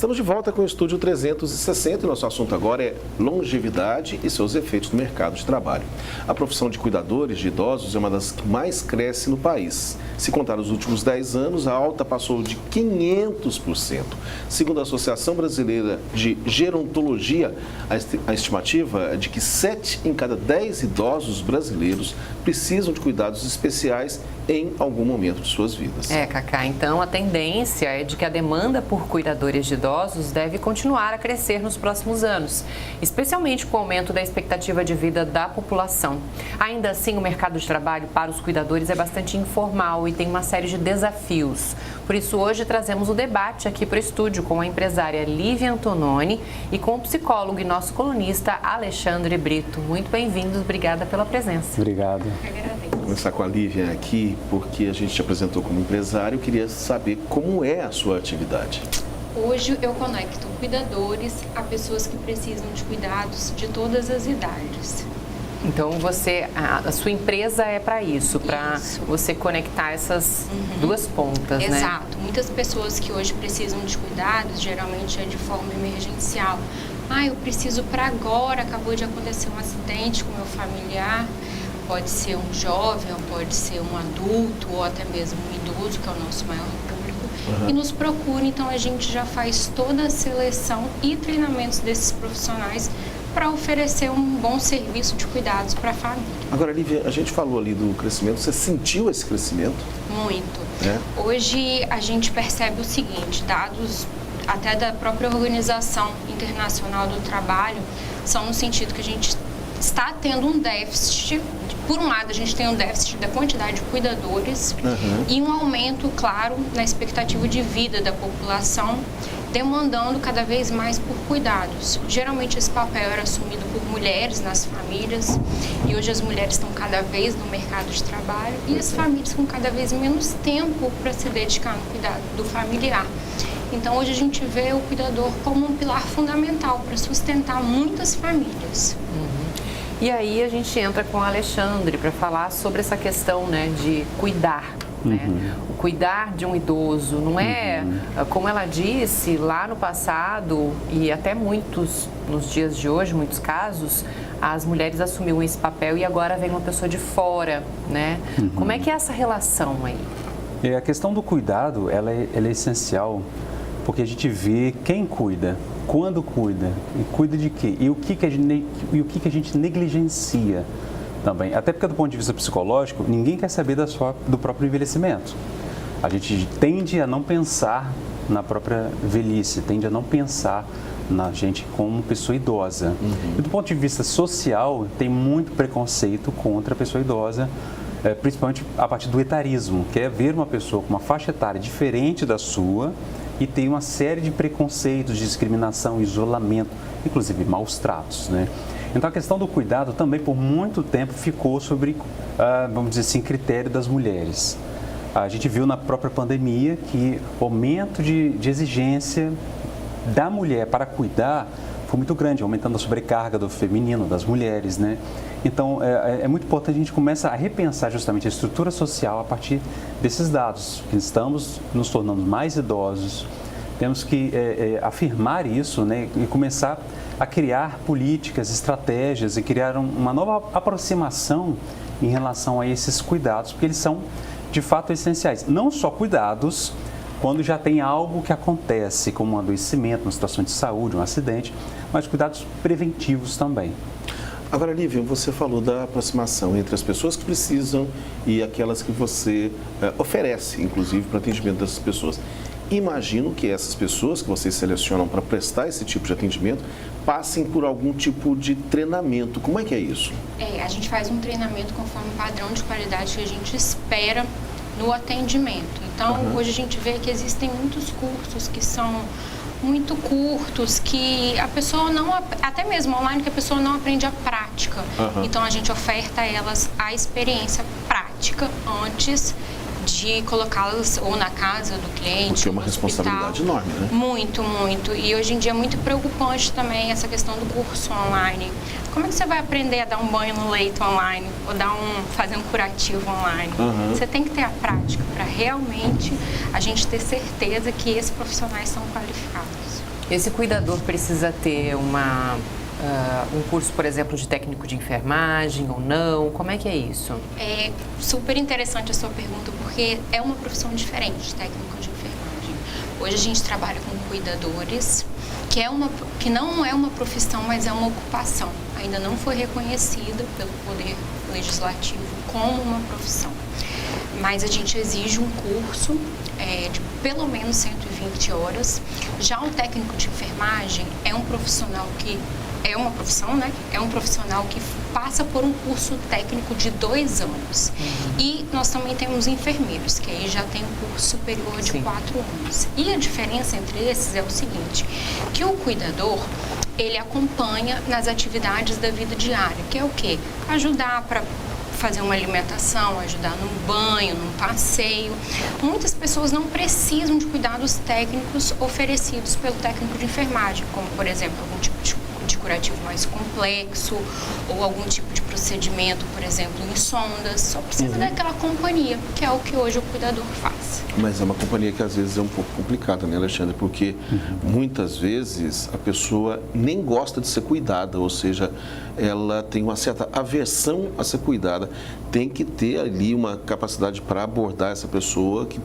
Estamos de volta com o Estúdio 360 e nosso assunto agora é longevidade e seus efeitos no mercado de trabalho. A profissão de cuidadores de idosos é uma das que mais cresce no país. Se contar os últimos 10 anos, a alta passou de 500%. Segundo a Associação Brasileira de Gerontologia, a estimativa é de que 7 em cada 10 idosos brasileiros precisam de cuidados especiais em algum momento de suas vidas. Cacá, então a tendência é de que a demanda por cuidadores de idosos deve continuar a crescer nos próximos anos, especialmente com o aumento da expectativa de vida da população. Ainda assim, o mercado de trabalho para os cuidadores é bastante informal e tem uma série de desafios. Por isso, hoje trazemos o debate aqui para o estúdio com a empresária Lívia Antononi e com o psicólogo e nosso colunista Alexandre Brito. Muito bem-vindos, obrigada pela presença. Obrigado. Vou começar com a Lívia aqui, porque a gente te apresentou como empresário. Eu queria saber como é a sua atividade. Hoje eu conecto cuidadores a pessoas que precisam de cuidados de todas as idades. Então, a sua empresa é para isso, para você conectar essas duas pontas, né? Exato. Muitas pessoas que hoje precisam de cuidados, geralmente é de forma emergencial. Eu preciso para agora, acabou de acontecer um acidente com meu familiar. Pode ser um jovem, pode ser um adulto ou até mesmo um idoso, que é o nosso maior público, e nos procura. Então, a gente já faz toda a seleção e treinamentos desses profissionais para oferecer um bom serviço de cuidados para a família. Agora, Lívia, a gente falou ali do crescimento. Você sentiu esse crescimento? Muito. Hoje, a gente percebe o seguinte, dados até da própria Organização Internacional do Trabalho, são no sentido que a gente está tendo um déficit. Por um lado, a gente tem um déficit da quantidade de cuidadores e um aumento, claro, na expectativa de vida da população, demandando cada vez mais por cuidados. Geralmente, esse papel era assumido por mulheres nas famílias e hoje as mulheres estão cada vez no mercado de trabalho e as famílias com cada vez menos tempo para se dedicar no cuidado do familiar. Então, hoje a gente vê o cuidador como um pilar fundamental para sustentar muitas famílias. E aí a gente entra com o Alexandre para falar sobre essa questão, né, de cuidar. O cuidar de um idoso não é, como ela disse, lá no passado e até nos dias de hoje, muitos casos, as mulheres assumiam esse papel e agora vem uma pessoa de fora, né? Como é que é essa relação aí? A questão do cuidado, ela é essencial, porque a gente vê quem cuida, quando cuida, e cuida de quê? E o que a gente negligencia também. Até porque, do ponto de vista psicológico, ninguém quer saber do próprio envelhecimento. A gente tende a não pensar na própria velhice, tende a não pensar na gente como pessoa idosa. E do ponto de vista social, tem muito preconceito contra a pessoa idosa, principalmente a partir do etarismo, que é ver uma pessoa com uma faixa etária diferente da sua e tem uma série de preconceitos, discriminação, isolamento, inclusive maus tratos, né? Então, a questão do cuidado também, por muito tempo, ficou sobre, vamos dizer assim, critério das mulheres. A gente viu na própria pandemia que o aumento de exigência da mulher para cuidar foi muito grande, aumentando a sobrecarga do feminino, das mulheres, né? Então, é muito importante a gente começar a repensar justamente a estrutura social a partir desses dados. Estamos nos tornando mais idosos, temos que afirmar isso, né? E começar a criar políticas, estratégias e criar uma nova aproximação em relação a esses cuidados, porque eles são, de fato, essenciais. Não só cuidados quando já tem algo que acontece, como um adoecimento, uma situação de saúde, um acidente, mas cuidados preventivos também. Agora, Lívia, você falou da aproximação entre as pessoas que precisam e aquelas que você oferece, inclusive, para atendimento dessas pessoas. Imagino que essas pessoas que vocês selecionam para prestar esse tipo de atendimento passem por algum tipo de treinamento. Como é que é isso? A gente faz um treinamento conforme o padrão de qualidade que a gente espera no atendimento. Então, hoje a gente vê que existem muitos cursos que são muito curtos, que a pessoa não, até mesmo online, que a pessoa não aprende a prática. Então, a gente oferta a elas a experiência prática antes de colocá-las ou na casa do cliente. Porque é uma responsabilidade enorme, né? Muito, muito. E hoje em dia é muito preocupante também essa questão do curso online. Como é que você vai aprender a dar um banho no leito online ou fazer um curativo online? Você tem que ter a prática para realmente a gente ter certeza que esses profissionais são qualificados. Esse cuidador precisa ter um curso, por exemplo, de técnico de enfermagem ou não? Como é que é isso? É super interessante a sua pergunta, porque é uma profissão diferente, técnico de enfermagem. Hoje a gente trabalha com cuidadores, que não é uma profissão, mas é uma ocupação. Ainda não foi reconhecida pelo Poder Legislativo como uma profissão. Mas a gente exige um curso de pelo menos 120 horas. Já o técnico de enfermagem é um profissional que é uma profissão, né? É um profissional que passa por um curso técnico de 2 anos. E nós também temos enfermeiros, que aí já tem um curso superior de 4 anos. E a diferença entre esses é o seguinte, que o cuidador, ele acompanha nas atividades da vida diária, que é o quê? Ajudar para fazer uma alimentação, ajudar num banho, num passeio. Muitas pessoas não precisam de cuidados técnicos oferecidos pelo técnico de enfermagem, como, por exemplo, algum tipo de curativo mais complexo ou algum tipo de procedimento, por exemplo, em sondas. Só precisa daquela companhia, que é o que hoje o cuidador faz. Mas é uma companhia que às vezes é um pouco complicada, né, Alexandre? Porque muitas vezes a pessoa nem gosta de ser cuidada, ou seja, ela tem uma certa aversão a ser cuidada. Tem que ter ali uma capacidade para abordar essa pessoa que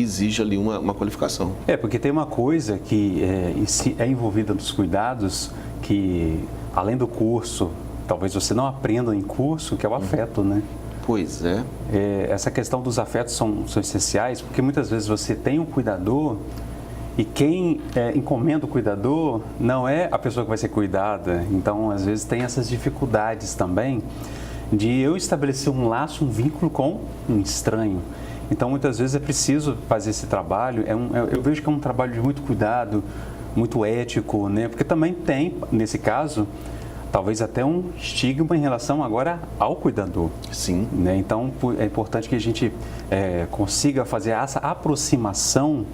exige ali uma qualificação. Porque tem uma coisa que é envolvida nos cuidados, que além do curso, talvez você não aprenda em curso, que é o afeto, né? Pois é. Essa questão dos afetos são essenciais, porque muitas vezes você tem um cuidador e quem encomenda o cuidador não é a pessoa que vai ser cuidada. Então, às vezes, tem essas dificuldades também de eu estabelecer um laço, um vínculo com um estranho. Então, muitas vezes é preciso fazer esse trabalho. Eu vejo que é um trabalho de muito cuidado, muito ético, né? Porque também tem, nesse caso, talvez até um estigma em relação agora ao cuidador. Sim. Né? Então, é importante que a gente consiga fazer essa aproximação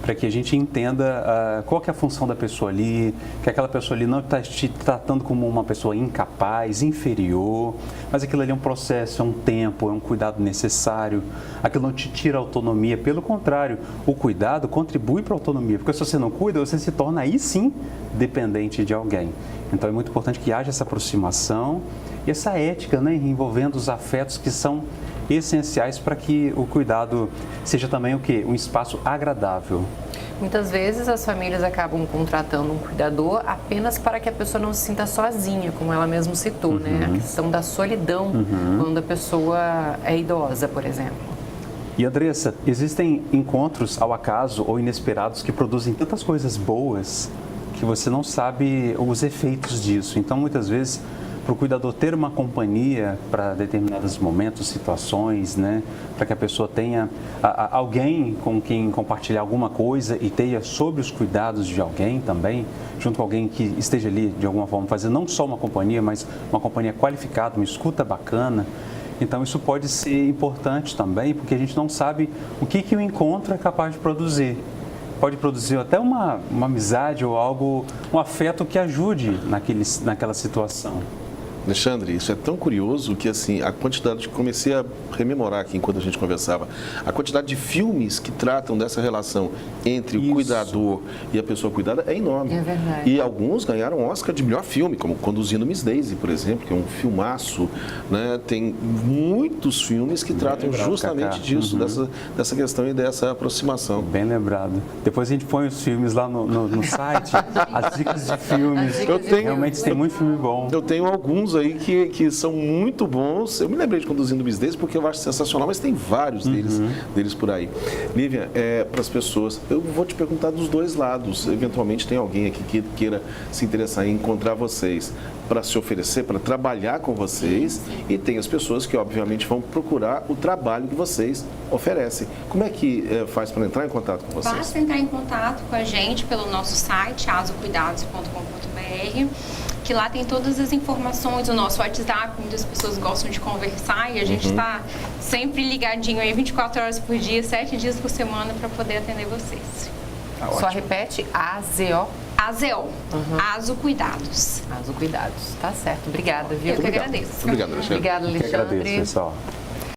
para que a gente entenda qual que é a função da pessoa ali, que aquela pessoa ali não está te tratando como uma pessoa incapaz, inferior, mas aquilo ali é um processo, é um tempo, é um cuidado necessário, aquilo não te tira autonomia, pelo contrário, o cuidado contribui para a autonomia, porque se você não cuida, você se torna aí sim dependente de alguém. Então é muito importante que haja essa aproximação e essa ética, né, envolvendo os afetos que são essenciais para que o cuidado seja também o quê? Um espaço agradável. Muitas vezes as famílias acabam contratando um cuidador apenas para que a pessoa não se sinta sozinha, como ela mesma citou, né? A questão da solidão quando a pessoa é idosa, por exemplo. E Andressa, existem encontros ao acaso ou inesperados que produzem tantas coisas boas que você não sabe os efeitos disso. Então, muitas vezes, para o cuidador ter uma companhia para determinados momentos, situações, né? Para que a pessoa tenha alguém com quem compartilhar alguma coisa e tenha sobre os cuidados de alguém também, junto com alguém que esteja ali de alguma forma fazendo não só uma companhia, mas uma companhia qualificada, uma escuta bacana. Então isso pode ser importante também, porque a gente não sabe o que o encontro é capaz de produzir. Pode produzir até uma amizade ou algo, um afeto que ajude naquela situação. Alexandre, isso é tão curioso que assim, a quantidade, comecei a rememorar aqui enquanto a gente conversava, a quantidade de filmes que tratam dessa relação entre o cuidador e a pessoa cuidada é enorme. É verdade. E alguns ganharam Oscar de melhor filme, como Conduzindo Miss Daisy, por exemplo, que é um filmaço, né? Tem muitos filmes que tratam justamente disso, dessa questão e dessa aproximação. Bem lembrado. Depois a gente põe os filmes lá no site, as dicas de filmes. Realmente tem muito filme bom. Eu tenho alguns aí que são muito bons. Eu me lembrei de Conduzindo Miss Daisy porque eu acho sensacional, mas tem vários deles por aí. Lívia, para as pessoas, eu vou te perguntar dos dois lados. Eventualmente tem alguém aqui que queira se interessar em encontrar vocês para se oferecer, para trabalhar com vocês, e tem as pessoas que obviamente vão procurar o trabalho que vocês oferecem. Como é que faz para entrar em contato com vocês? Basta entrar em contato com a gente pelo nosso site, asocuidados.com.br, que lá tem todas as informações, o nosso WhatsApp, muitas pessoas gostam de conversar e a gente está sempre ligadinho aí 24 horas por dia, 7 dias por semana para poder atender vocês. Tá Só repete, AZO. Aso Cuidados. Aso Cuidados, tá certo. Obrigada, viu? Eu que agradeço. Obrigado, Alexandre. Obrigada, Eu que Alexandre. agradeço, pessoal.